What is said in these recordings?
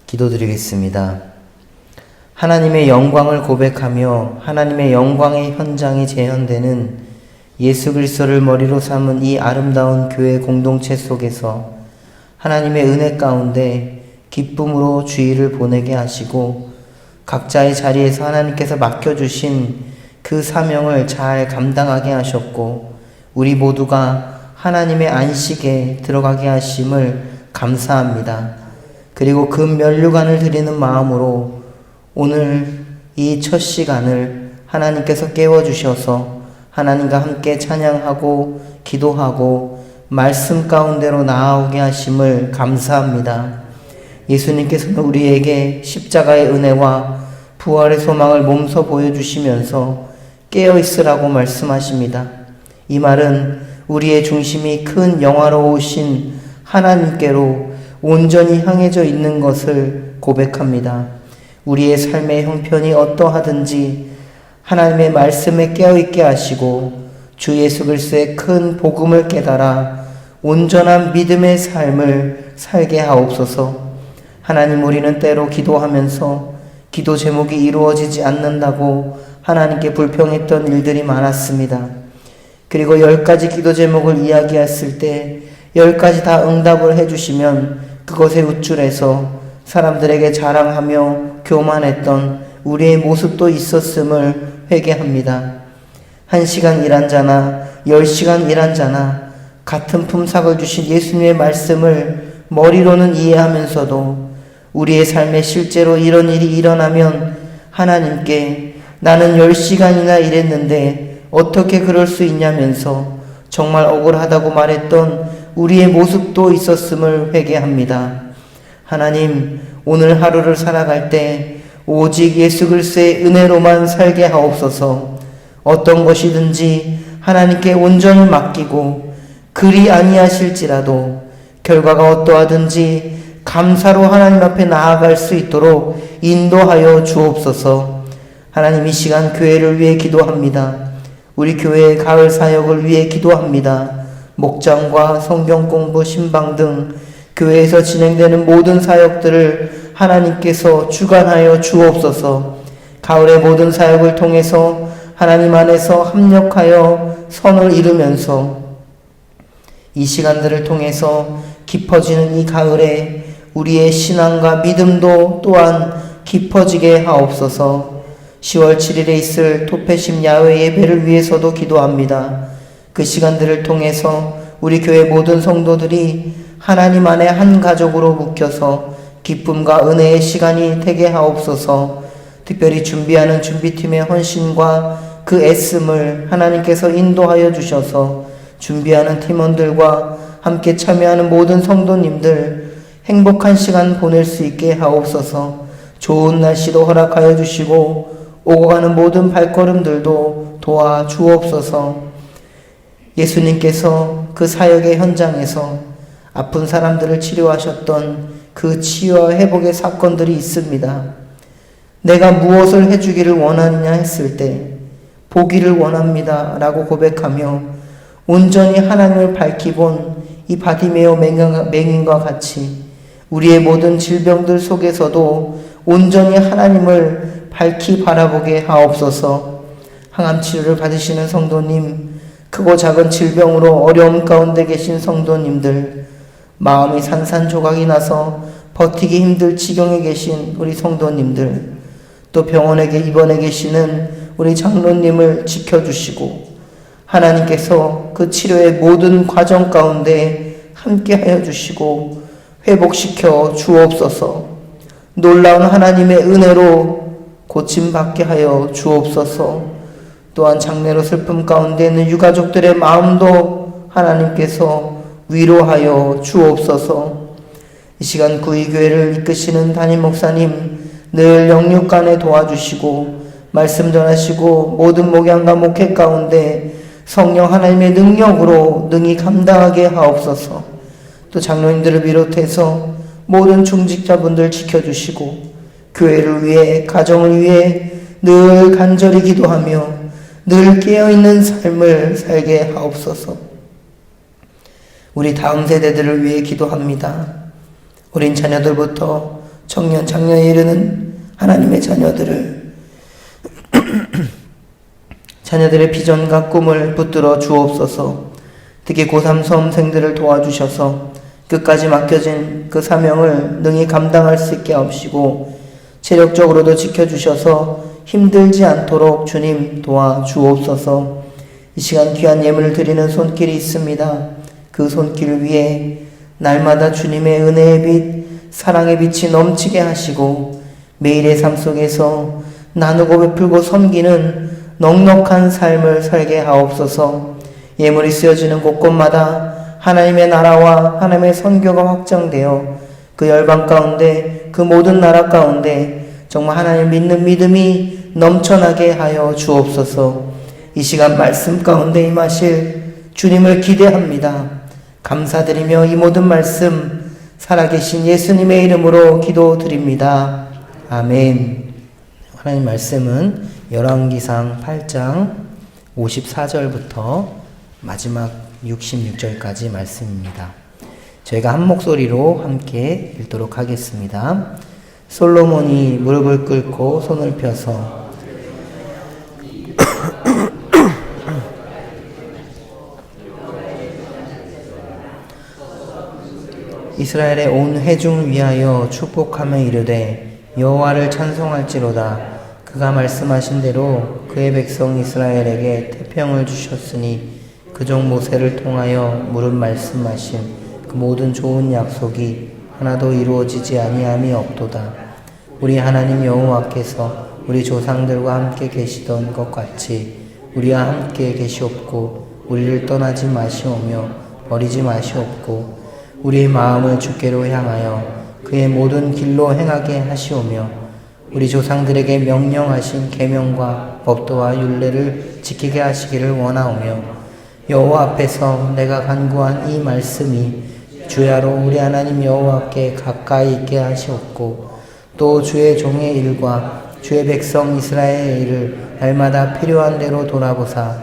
기도드리겠습니다. 하나님의 영광을 고백하며 하나님의 영광의 현장이 재현되는 예수 그리스도를 머리로 삼은 이 아름다운 교회 공동체 속에서 하나님의 은혜 가운데 기쁨으로 주일을 보내게 하시고 각자의 자리에서 하나님께서 맡겨주신 그 사명을 잘 감당하게 하셨고 우리 모두가 하나님의 안식에 들어가게 하심을 감사합니다. 그리고 그 면류관을 드리는 마음으로 오늘 이 첫 시간을 하나님께서 깨워주셔서 하나님과 함께 찬양하고 기도하고 말씀 가운데로 나아오게 하심을 감사합니다. 예수님께서는 우리에게 십자가의 은혜와 부활의 소망을 몸소 보여주시면서 깨어있으라고 말씀하십니다. 이 말은 우리의 중심이 큰 영화로우신 하나님께로 온전히 향해져 있는 것을 고백합니다. 우리의 삶의 형편이 어떠하든지 하나님의 말씀에 깨어있게 하시고 주 예수 그리스도의 큰 복음을 깨달아 온전한 믿음의 삶을 살게 하옵소서. 하나님, 우리는 때로 기도하면서 기도 제목이 이루어지지 않는다고 하나님께 불평했던 일들이 많았습니다. 그리고 10가지 기도 제목을 이야기했을 때 10가지 다 응답을 해주시면 그것에 우쭐해서 사람들에게 자랑하며 교만했던 우리의 모습도 있었음을 회개합니다. 1시간 일한 자나 10시간 일한 자나 같은 품삯을 주신 예수님의 말씀을 머리로는 이해하면서도 우리의 삶에 실제로 이런 일이 일어나면 하나님께 나는 10시간이나 일했는데 어떻게 그럴 수 있냐면서 정말 억울하다고 말했던 우리의 모습도 있었음을 회개합니다. 하나님, 오늘 하루를 살아갈 때 오직 예수 그리스도의 은혜로만 살게 하옵소서. 어떤 것이든지 하나님께 온전히 맡기고 그리 아니하실지라도 결과가 어떠하든지 감사로 하나님 앞에 나아갈 수 있도록 인도하여 주옵소서. 하나님, 이 시간 교회를 위해 기도합니다. 우리 교회의 가을 사역을 위해 기도합니다. 목장과 성경 공부, 신방 등 교회에서 진행되는 모든 사역들을 하나님께서 주관하여 주옵소서. 가을의 모든 사역을 통해서 하나님 안에서 합력하여 선을 이루면서 이 시간들을 통해서 깊어지는 이 가을에 우리의 신앙과 믿음도 또한 깊어지게 하옵소서. 10월 7일에 있을 토페심 야외 예배를 위해서도 기도합니다. 그 시간들을 통해서 우리 교회 모든 성도들이 하나님 안에 한 가족으로 묶여서 기쁨과 은혜의 시간이 되게 하옵소서. 특별히 준비하는 준비팀의 헌신과 그 애씀을 하나님께서 인도하여 주셔서 준비하는 팀원들과 함께 참여하는 모든 성도님들 행복한 시간 보낼 수 있게 하옵소서. 좋은 날씨도 허락하여 주시고 오고 가는 모든 발걸음들도 도와 주옵소서. 예수님께서 그 사역의 현장에서 아픈 사람들을 치료하셨던 그 치유와 회복의 사건들이 있습니다. 내가 무엇을 해주기를 원하느냐 했을 때 보기를 원합니다 라고 고백하며 온전히 하나님을 밝히 본 이 바디메오 맹인과 같이 우리의 모든 질병들 속에서도 온전히 하나님을 밝히 바라보게 하옵소서. 항암 치료를 받으시는 성도님, 크고 작은 질병으로 어려움 가운데 계신 성도님들, 마음이 산산조각이 나서 버티기 힘들 지경에 계신 우리 성도님들, 또 병원에 입원해 계시는 우리 장로님을 지켜주시고 하나님께서 그 치료의 모든 과정 가운데 함께하여 주시고 회복시켜 주옵소서. 놀라운 하나님의 은혜로 고침받게 하여 주옵소서. 또한 장례로 슬픔 가운데 있는 유가족들의 마음도 하나님께서 위로하여 주옵소서. 이 시간 구의교회를 이끄시는 담임 목사님 늘 영육간에 도와주시고 말씀 전하시고 모든 목양과 목회 가운데 성령 하나님의 능력으로 능히 감당하게 하옵소서. 또 장로님들을 비롯해서 모든 중직자분들 지켜주시고 교회를 위해 가정을 위해 늘 간절히 기도하며 늘 깨어있는 삶을 살게 하옵소서. 우리 다음 세대들을 위해 기도합니다. 어린 자녀들부터 청년 장년에 이르는 하나님의 자녀들의 비전과 꿈을 붙들어 주옵소서. 특히 고3 수험생들을 도와주셔서 끝까지 맡겨진 그 사명을 능히 감당할 수 있게 하옵시고 체력적으로도 지켜주셔서 힘들지 않도록 주님 도와주옵소서. 이 시간 귀한 예물을 드리는 손길이 있습니다. 그 손길 위에 날마다 주님의 은혜의 빛, 사랑의 빛이 넘치게 하시고 매일의 삶 속에서 나누고 베풀고 섬기는 넉넉한 삶을 살게 하옵소서. 예물이 쓰여지는 곳곳마다 하나님의 나라와 하나님의 선교가 확장되어 그 열방 가운데, 그 모든 나라 가운데 정말 하나님 믿는 믿음이 넘쳐나게 하여 주옵소서. 이 시간 말씀 가운데 임하실 주님을 기대합니다. 감사드리며 이 모든 말씀 살아계신 예수님의 이름으로 기도드립니다. 아멘. 하나님 말씀은 열왕기상 8장 54절부터 마지막 66절까지 말씀입니다. 저희가 한 목소리로 함께 읽도록 하겠습니다. 솔로몬이 무릎을 꿇고 손을 펴서 이스라엘의 온 회중을 위하여 축복하며 이르되 여호와를 찬송할지로다. 그가 말씀하신 대로 그의 백성 이스라엘에게 태평을 주셨으니 그종 모세를 통하여 무릇 말씀하신 그 모든 좋은 약속이 하나도 이루어지지 아니함이 없도다. 우리 하나님 여호와께서 우리 조상들과 함께 계시던 것 같이 우리와 함께 계시옵고 우리를 떠나지 마시오며 버리지 마시옵고 우리의 마음을 주께로 향하여 그의 모든 길로 행하게 하시오며 우리 조상들에게 명령하신 계명과 법도와 율례를 지키게 하시기를 원하오며 여호와 앞에서 내가 간구한 이 말씀이 주야로 우리 하나님 여호와께 가까이 있게 하시옵고 또 주의 종의 일과 주의 백성 이스라엘의 일을 날마다 필요한 대로 돌아보사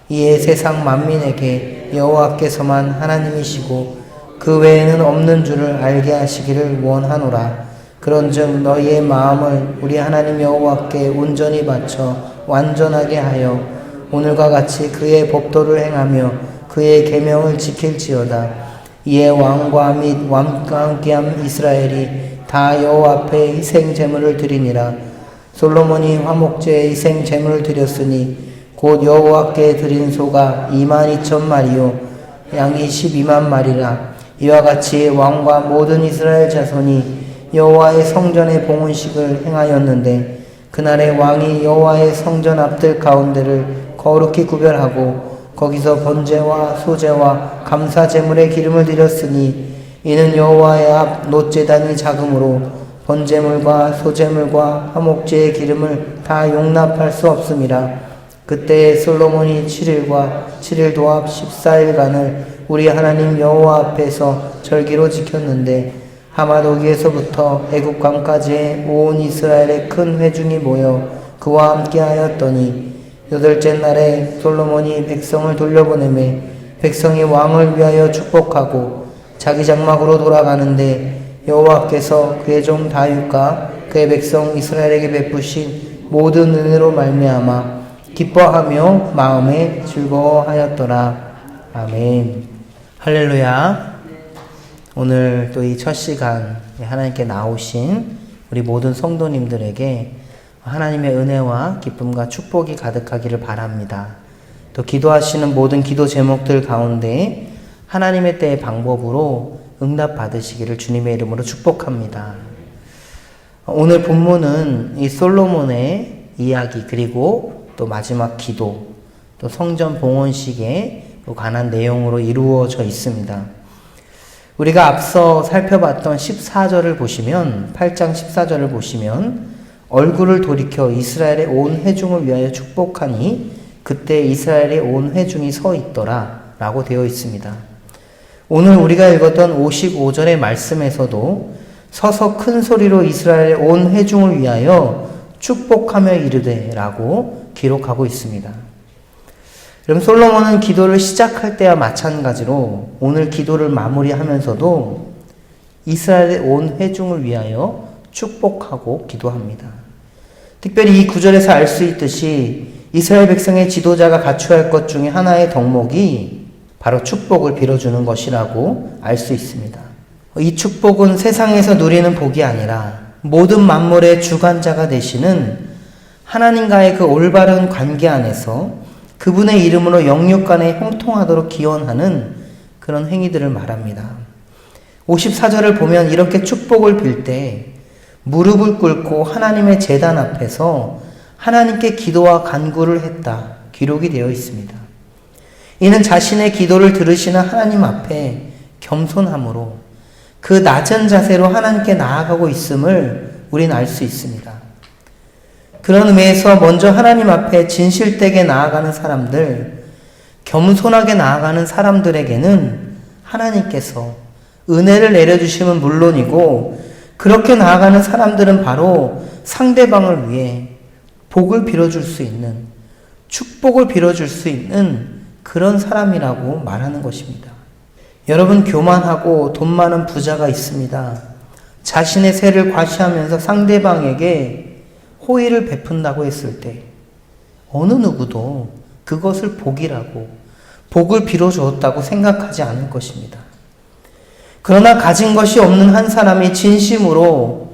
이에 세상 만민에게 여호와께서만 하나님이시고 그 외에는 없는 줄을 알게 하시기를 원하노라. 그런즉 너희의 마음을 우리 하나님 여호와께 온전히 바쳐 완전하게 하여 오늘과 같이 그의 법도를 행하며 그의 계명을 지킬지어다. 이에 왕과 및 왕과 함께한 이스라엘이 다 여호와 앞에 희생 제물을 드리니라. 솔로몬이 화목제에 희생 제물을 드렸으니 곧 여호와께 드린 소가 22,000마리요 양이 12만 마리라. 이와 같이 왕과 모든 이스라엘 자손이 여호와의 성전의 봉헌식을 행하였는데 그날에 왕이 여호와의 성전 앞들 가운데를 거룩히 구별하고 거기서 번제와 소제와 감사 제물의 기름을 드렸으니 이는 여호와의 앞 놋제단이 작으므로 번제물과 소제물과 화목제의 기름을 다 용납할 수 없음이라. 그때 솔로몬이 7일과 7일 도합 14일간을 우리 하나님 여호와 앞에서 절기로 지켰는데 하마도기에서부터 애굽강까지의 온 이스라엘의 큰 회중이 모여 그와 함께 하였더니 8째 날에 솔로몬이 백성을 돌려보내매 백성이 왕을 위하여 축복하고 자기 장막으로 돌아가는데 여호와께서 그의 종 다윗과 그의 백성 이스라엘에게 베푸신 모든 은혜로 말미암아 기뻐하며 마음에 즐거워하였더라. 아멘. 할렐루야. 오늘 또 이 첫 시간 하나님께 나오신 우리 모든 성도님들에게 하나님의 은혜와 기쁨과 축복이 가득하기를 바랍니다. 또 기도하시는 모든 기도 제목들 가운데 하나님의 때의 방법으로 응답 받으시기를 주님의 이름으로 축복합니다. 오늘 본문은 이 솔로몬의 이야기 그리고 또 마지막 기도 또 성전 봉헌식에 관한 내용으로 이루어져 있습니다. 우리가 앞서 살펴봤던 14절을 보시면 8장 14절을 보시면 얼굴을 돌이켜 이스라엘의 온 회중을 위하여 축복하니 그때 이스라엘의 온 회중이 서 있더라 라고 되어 있습니다. 오늘 우리가 읽었던 55절의 말씀에서도 서서 큰 소리로 이스라엘의 온 회중을 위하여 축복하며 이르되 라고 기록하고 있습니다. 그럼 솔로몬은 기도를 시작할 때와 마찬가지로 오늘 기도를 마무리하면서도 이스라엘의 온 회중을 위하여 축복하고 기도합니다. 특별히 이 구절에서 알 수 있듯이 이스라엘 백성의 지도자가 갖춰야 할 것 중에 하나의 덕목이 바로 축복을 빌어주는 것이라고 알 수 있습니다. 이 축복은 세상에서 누리는 복이 아니라 모든 만물의 주관자가 되시는 하나님과의 그 올바른 관계 안에서 그분의 이름으로 영육 간에 형통하도록 기원하는 그런 행위들을 말합니다. 54절을 보면 이렇게 축복을 빌 때 무릎을 꿇고 하나님의 제단 앞에서 하나님께 기도와 간구를 했다. 기록이 되어 있습니다. 이는 자신의 기도를 들으시는 하나님 앞에 겸손함으로 그 낮은 자세로 하나님께 나아가고 있음을 우리는 알 수 있습니다. 그런 의미에서 먼저 하나님 앞에 진실되게 나아가는 사람들, 겸손하게 나아가는 사람들에게는 하나님께서 은혜를 내려주심은 물론이고 그렇게 나아가는 사람들은 바로 상대방을 위해 복을 빌어줄 수 있는, 축복을 빌어줄 수 있는 그런 사람이라고 말하는 것입니다. 여러분, 교만하고 돈 많은 부자가 있습니다. 자신의 세를 과시하면서 상대방에게 호의를 베푼다고 했을 때 어느 누구도 그것을 복이라고, 복을 빌어주었다고 생각하지 않을 것입니다. 그러나 가진 것이 없는 한 사람이 진심으로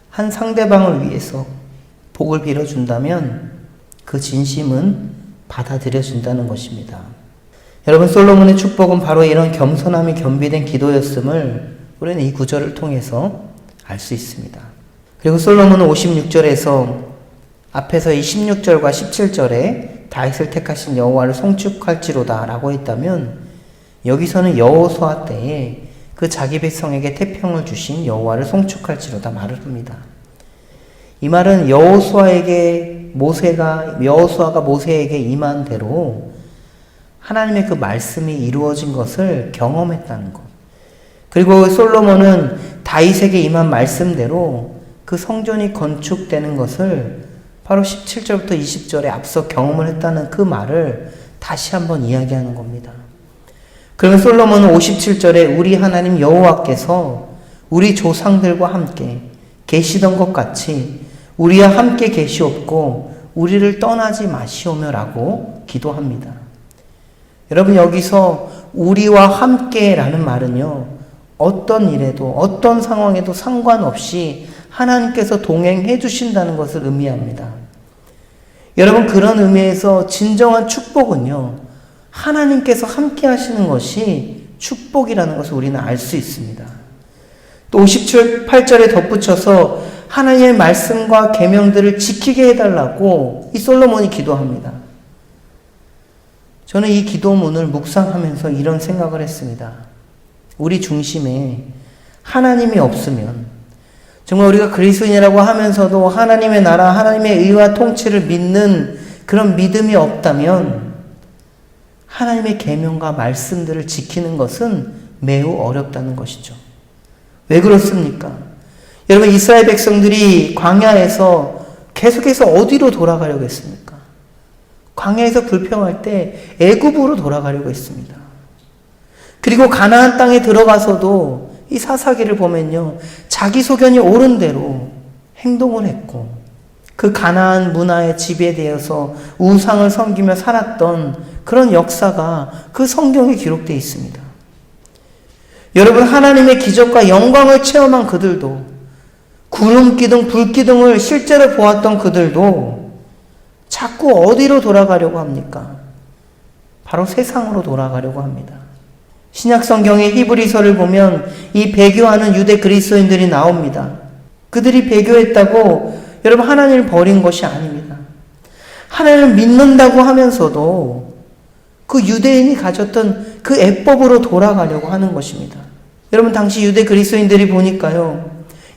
한 상대방을 위해서 복을 빌어준다면 그 진심은 받아들여진다는 것입니다. 여러분, 솔로몬의 축복은 바로 이런 겸손함이 겸비된 기도였음을 우리는 이 구절을 통해서 알 수 있습니다. 그리고 솔로몬은 56절에서 앞에서 이 16절과 17절에 다윗을 택하신 여호와를 송축할지로다 라고 했다면 여기서는 여호수아 때에 그 자기 백성에게 태평을 주신 여호와를 송축할지로다 말을 합니다. 이 말은 여호수아가 모세에게 임한 대로 하나님의 그 말씀이 이루어진 것을 경험했다는 것. 그리고 솔로몬은 다윗에게 임한 말씀대로 그 성전이 건축되는 것을 바로 17절부터 20절에 앞서 경험을 했다는 그 말을 다시 한번 이야기하는 겁니다. 그러면 솔로몬은 57절에 우리 하나님 여호와께서 우리 조상들과 함께 계시던 것 같이 우리와 함께 계시옵고 우리를 떠나지 마시오며라고 기도합니다. 여러분, 여기서 우리와 함께라는 말은요, 어떤 일에도 어떤 상황에도 상관없이 하나님께서 동행해 주신다는 것을 의미합니다. 여러분, 그런 의미에서 진정한 축복은요, 하나님께서 함께 하시는 것이 축복이라는 것을 우리는 알 수 있습니다. 또 58절에 덧붙여서 하나님의 말씀과 계명들을 지키게 해달라고 이 솔로몬이 기도합니다. 저는 이 기도문을 묵상하면서 이런 생각을 했습니다. 우리 중심에 하나님이 없으면, 정말 우리가 그리스도인이라고 하면서도 하나님의 나라, 하나님의 의와 통치를 믿는 그런 믿음이 없다면 하나님의 계명과 말씀들을 지키는 것은 매우 어렵다는 것이죠. 왜 그렇습니까? 여러분, 이스라엘 백성들이 광야에서 계속해서 어디로 돌아가려고 했습니까? 광야에서 불평할 때 애굽으로 돌아가려고 했습니다. 그리고 가나안 땅에 들어가서도 이 사사기를 보면요, 자기 소견이 옳은 대로 행동을 했고 그 가나안 문화에 지배되어서 우상을 섬기며 살았던 그런 역사가 그 성경에 기록되어 있습니다. 여러분, 하나님의 기적과 영광을 체험한 그들도, 구름기둥, 불기둥을 실제로 보았던 그들도 자꾸 어디로 돌아가려고 합니까? 바로 세상으로 돌아가려고 합니다. 신약 성경의 히브리서를 보면 이 배교하는 유대 그리스도인들이 나옵니다. 그들이 배교했다고 여러분, 하나님을 버린 것이 아닙니다. 하나님을 믿는다고 하면서도 그 유대인이 가졌던 그 애법으로 돌아가려고 하는 것입니다. 여러분, 당시 유대 그리스도인들이 보니까요,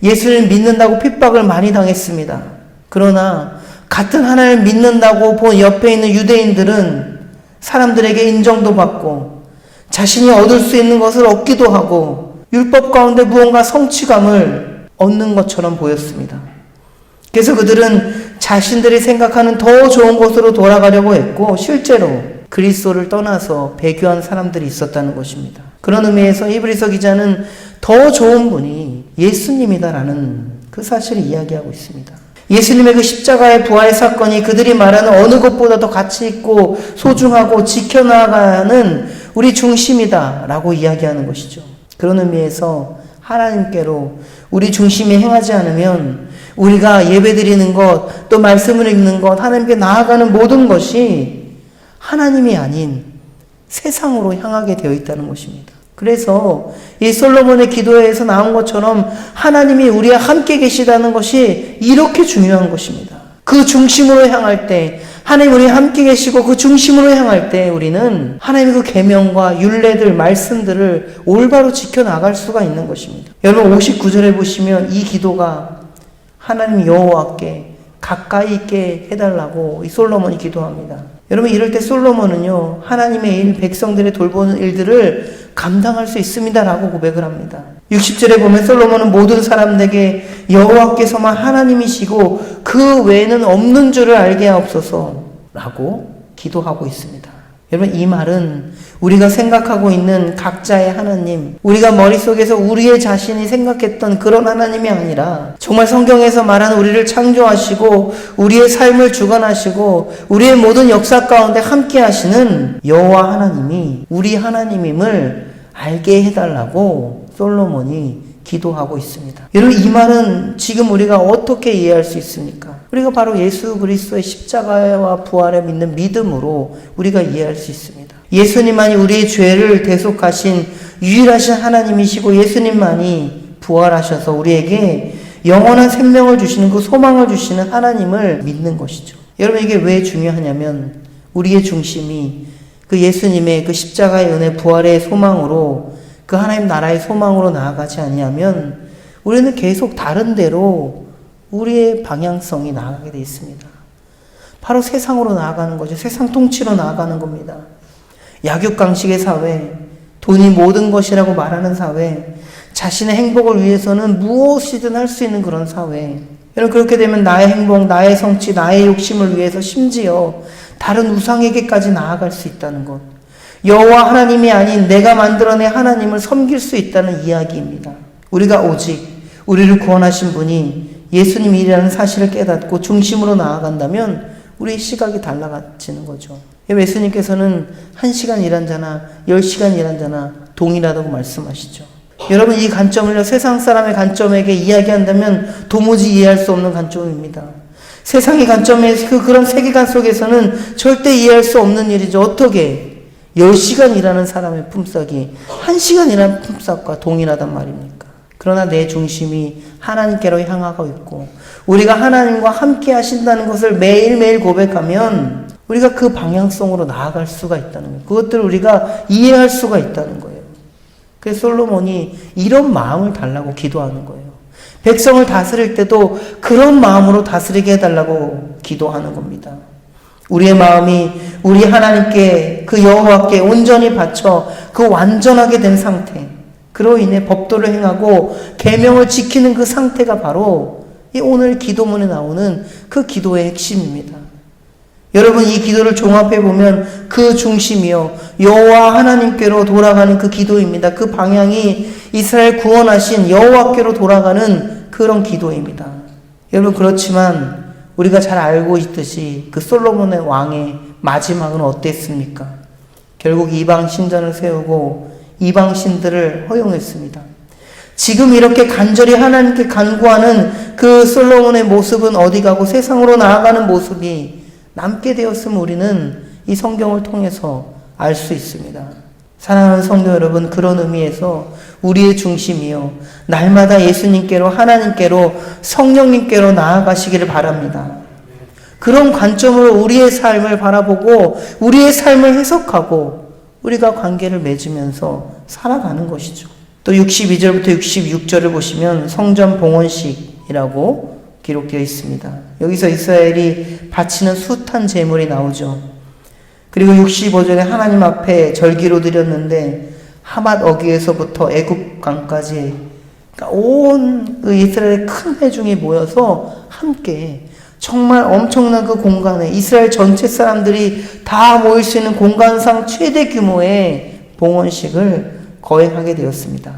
예수를 믿는다고 핍박을 많이 당했습니다. 그러나 같은 하나님을 믿는다고 본 옆에 있는 유대인들은 사람들에게 인정도 받고 자신이 얻을 수 있는 것을 얻기도 하고 율법 가운데 무언가 성취감을 얻는 것처럼 보였습니다. 그래서 그들은 자신들이 생각하는 더 좋은 곳으로 돌아가려고 했고 실제로 그리스도를 떠나서 배교한 사람들이 있었다는 것입니다. 그런 의미에서 히브리서 기자는 더 좋은 분이 예수님이다라는 그 사실을 이야기하고 있습니다. 예수님의 그 십자가의 부활의 사건이 그들이 말하는 어느 것보다 더 가치 있고 소중하고 지켜나가는 우리 중심이다 라고 이야기하는 것이죠. 그런 의미에서 하나님께로 우리 중심이 행하지 않으면 우리가 예배드리는 것, 또 말씀을 읽는 것, 하나님께 나아가는 모든 것이 하나님이 아닌 세상으로 향하게 되어 있다는 것입니다. 그래서 이 솔로몬의 기도에서 나온 것처럼 하나님이 우리와 함께 계시다는 것이 이렇게 중요한 것입니다. 그 중심으로 향할 때, 하나님 우리와 함께 계시고 그 중심으로 향할 때 우리는 하나님의 그 계명과 율례들, 말씀들을 올바로 지켜나갈 수가 있는 것입니다. 여러분 59절에 보시면 이 기도가 하나님 여호와께 가까이 있게 해달라고 이 솔로몬이 기도합니다. 여러분 이럴 때 솔로몬은요, 하나님의 일, 백성들의 돌보는 일들을 감당할 수 있습니다라고 고백을 합니다. 60절에 보면 솔로몬은 모든 사람들에게 여호와께서만 하나님이시고 그 외에는 없는 줄을 알게 하옵소서라고 기도하고 있습니다. 여러분 이 말은 우리가 생각하고 있는 각자의 하나님, 우리가 머릿속에서 우리의 자신이 생각했던 그런 하나님이 아니라 정말 성경에서 말하는 우리를 창조하시고 우리의 삶을 주관하시고 우리의 모든 역사 가운데 함께 하시는 여호와 하나님이 우리 하나님임을 알게 해달라고 솔로몬이 기도하고 있습니다. 여러분 이 말은 지금 우리가 어떻게 이해할 수 있습니까? 우리가 바로 예수 그리스도의 십자가와 부활을 믿는 믿음으로 우리가 이해할 수 있습니다. 예수님만이 우리의 죄를 대속하신 유일하신 하나님이시고 예수님만이 부활하셔서 우리에게 영원한 생명을 주시는 그 소망을 주시는 하나님을 믿는 것이죠. 여러분 이게 왜 중요하냐면 우리의 중심이 그 예수님의 그 십자가의 은혜 부활의 소망으로 그 하나님 나라의 소망으로 나아가지 아니하면 우리는 계속 다른 데로 우리의 방향성이 나아가게 되어 있습니다. 바로 세상으로 나아가는 거죠. 세상 통치로 나아가는 겁니다. 약육강식의 사회, 돈이 모든 것이라고 말하는 사회, 자신의 행복을 위해서는 무엇이든 할 수 있는 그런 사회. 여러분 그렇게 되면 나의 행복, 나의 성취, 나의 욕심을 위해서 심지어 다른 우상에게까지 나아갈 수 있다는 것. 여호와 하나님이 아닌 내가 만들어낸 하나님을 섬길 수 있다는 이야기입니다. 우리가 오직 우리를 구원하신 분이 예수님이라는 사실을 깨닫고 중심으로 나아간다면 우리의 시각이 달라지는 거죠. 예수님께서는 1시간 일한 자나 10시간 일한 자나 동일하다고 말씀하시죠. 여러분 이 관점을요 세상 사람의 관점에게 이야기한다면 도무지 이해할 수 없는 관점입니다. 세상의 관점의 그런 세계관 속에서는 절대 이해할 수 없는 일이죠. 어떻게 10시간 일하는 사람의 품삯이 1시간 일하는 품삯과 동일하단 말입니까? 그러나 내 중심이 하나님께로 향하고 있고 우리가 하나님과 함께 하신다는 것을 매일매일 고백하면 우리가 그 방향성으로 나아갈 수가 있다는 거예요. 그것들을 우리가 이해할 수가 있다는 거예요. 그래서 솔로몬이 이런 마음을 달라고 기도하는 거예요. 백성을 다스릴 때도 그런 마음으로 다스리게 해달라고 기도하는 겁니다. 우리의 마음이 우리 하나님께 그 여호와께 온전히 바쳐 그 완전하게 된 상태, 그로 인해 법도를 행하고 계명을 지키는 그 상태가 바로 이 오늘 기도문에 나오는 그 기도의 핵심입니다. 여러분 이 기도를 종합해 보면 그 중심이요 여호와 하나님께로 돌아가는 그 기도입니다. 그 방향이 이스라엘 구원하신 여호와께로 돌아가는 그런 기도입니다. 여러분 그렇지만 우리가 잘 알고 있듯이 그 솔로몬의 왕의 마지막은 어땠습니까? 결국 이방 신전을 세우고 이방 신들을 허용했습니다. 지금 이렇게 간절히 하나님께 간구하는 그 솔로몬의 모습은 어디 가고 세상으로 나아가는 모습이 남게 되었음을 우리는 이 성경을 통해서 알 수 있습니다. 사랑하는 성도 여러분, 그런 의미에서 우리의 중심이요 날마다 예수님께로 하나님께로 성령님께로 나아가시기를 바랍니다. 그런 관점으로 우리의 삶을 바라보고 우리의 삶을 해석하고 우리가 관계를 맺으면서 살아가는 것이죠. 또 62절부터 66절을 보시면 성전 봉헌식이라고 기록되어 있습니다. 여기서 이스라엘이 바치는 숱한 제물이 나오죠. 그리고 65절에 하나님 앞에 절기로 드렸는데 하맛 어귀에서부터 애굽강까지 그러니까 온 이스라엘의 큰 회중이 모여서 함께 정말 엄청난 그 공간에 이스라엘 전체 사람들이 다 모일 수 있는 공간상 최대 규모의 봉헌식을 거행하게 되었습니다.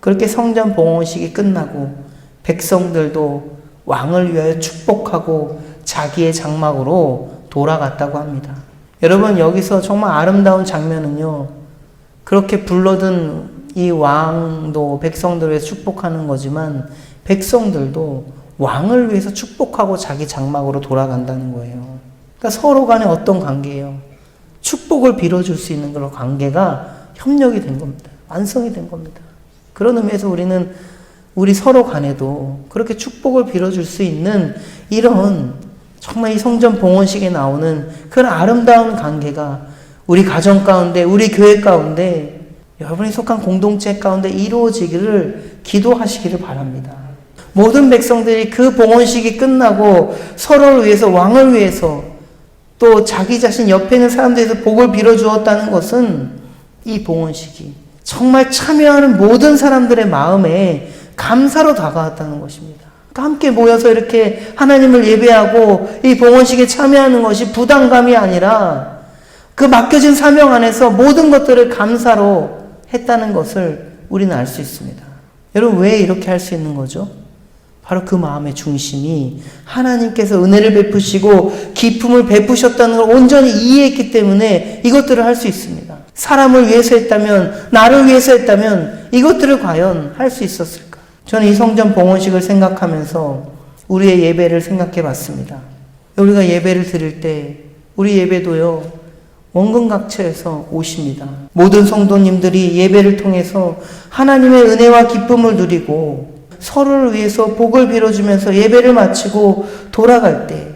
그렇게 성전 봉헌식이 끝나고 백성들도 왕을 위하여 축복하고 자기의 장막으로 돌아갔다고 합니다. 여러분, 여기서 정말 아름다운 장면은요, 그렇게 불러든 이 왕도 백성들을 위해서 축복하는 거지만 백성들도 왕을 위해서 축복하고 자기 장막으로 돌아간다는 거예요. 그러니까 서로 간에 어떤 관계예요? 축복을 빌어줄 수 있는 그런 관계가 협력이 된 겁니다. 완성이 된 겁니다. 그런 의미에서 우리는 우리 서로 간에도 그렇게 축복을 빌어줄 수 있는 이런 정말 이 성전 봉헌식에 나오는 그런 아름다운 관계가 우리 가정 가운데, 우리 교회 가운데, 여러분이 속한 공동체 가운데 이루어지기를 기도하시기를 바랍니다. 모든 백성들이 그 봉헌식이 끝나고 서로를 위해서, 왕을 위해서, 또 자기 자신 옆에 있는 사람들에서 복을 빌어주었다는 것은 이 봉헌식이 정말 참여하는 모든 사람들의 마음에 감사로 다가왔다는 것입니다. 함께 모여서 이렇게 하나님을 예배하고 이 봉헌식에 참여하는 것이 부담감이 아니라 그 맡겨진 사명 안에서 모든 것들을 감사로 했다는 것을 우리는 알 수 있습니다. 여러분, 왜 이렇게 할 수 있는 거죠? 바로 그 마음의 중심이 하나님께서 은혜를 베푸시고 기쁨을 베푸셨다는 걸 온전히 이해했기 때문에 이것들을 할 수 있습니다. 사람을 위해서 했다면, 나를 위해서 했다면 이것들을 과연 할 수 있었을까? 저는 이 성전 봉헌식을 생각하면서 우리의 예배를 생각해 봤습니다. 우리가 예배를 드릴 때 우리 예배도요, 원근각처에서 오십니다. 모든 성도님들이 예배를 통해서 하나님의 은혜와 기쁨을 누리고 서로를 위해서 복을 빌어주면서 예배를 마치고 돌아갈 때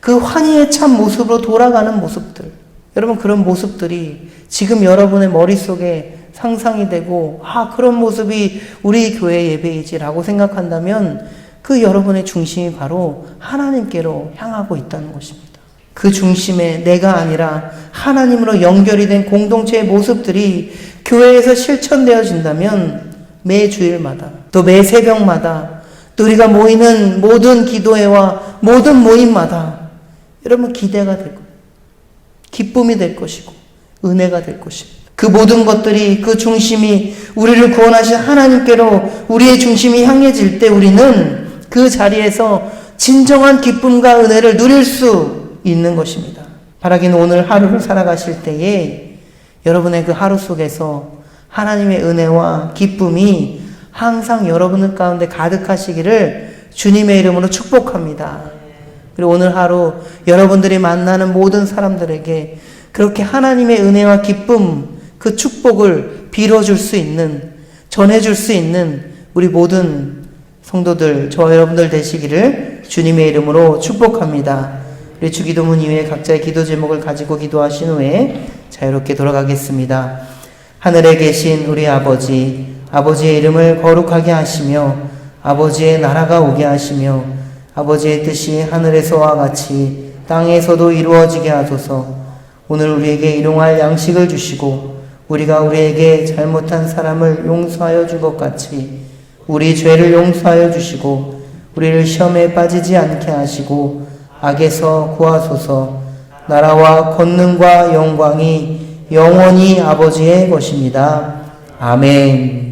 그 환희의 참 모습으로 돌아가는 모습들, 여러분, 그런 모습들이 지금 여러분의 머릿속에 상상이 되고, 그런 모습이 우리 교회 예배이지라고 생각한다면 그 여러분의 중심이 바로 하나님께로 향하고 있다는 것입니다. 그 중심에 내가 아니라 하나님으로 연결이 된 공동체의 모습들이 교회에서 실천되어진다면 매 주일마다, 또 매 새벽마다, 또 우리가 모이는 모든 기도회와 모든 모임마다 여러분 기대가 될 거예요. 기쁨이 될 것이고 은혜가 될 것입니다. 그 모든 것들이, 그 중심이 우리를 구원하신 하나님께로 우리의 중심이 향해질 때 우리는 그 자리에서 진정한 기쁨과 은혜를 누릴 수 있는 것입니다. 바라기는 오늘 하루를 살아가실 때에 여러분의 그 하루 속에서 하나님의 은혜와 기쁨이 항상 여러분 가운데 가득하시기를 주님의 이름으로 축복합니다. 그리고 오늘 하루 여러분들이 만나는 모든 사람들에게 그렇게 하나님의 은혜와 기쁨, 그 축복을 빌어줄 수 있는, 전해줄 수 있는 우리 모든 성도들, 저와 여러분들 되시기를 주님의 이름으로 축복합니다. 우리 주기도문 이후에 각자의 기도 제목을 가지고 기도하신 후에 자유롭게 돌아가겠습니다. 하늘에 계신 우리 아버지, 아버지의 이름을 거룩하게 하시며 아버지의 나라가 오게 하시며 아버지의 뜻이 하늘에서와 같이 땅에서도 이루어지게 하소서. 오늘 우리에게 일용할 양식을 주시고 우리가 우리에게 잘못한 사람을 용서하여 준 것 같이 우리 죄를 용서하여 주시고 우리를 시험에 빠지지 않게 하시고 악에서 구하소서. 나라와 권능과 영광이 영원히 아버지의 것입니다. 아멘.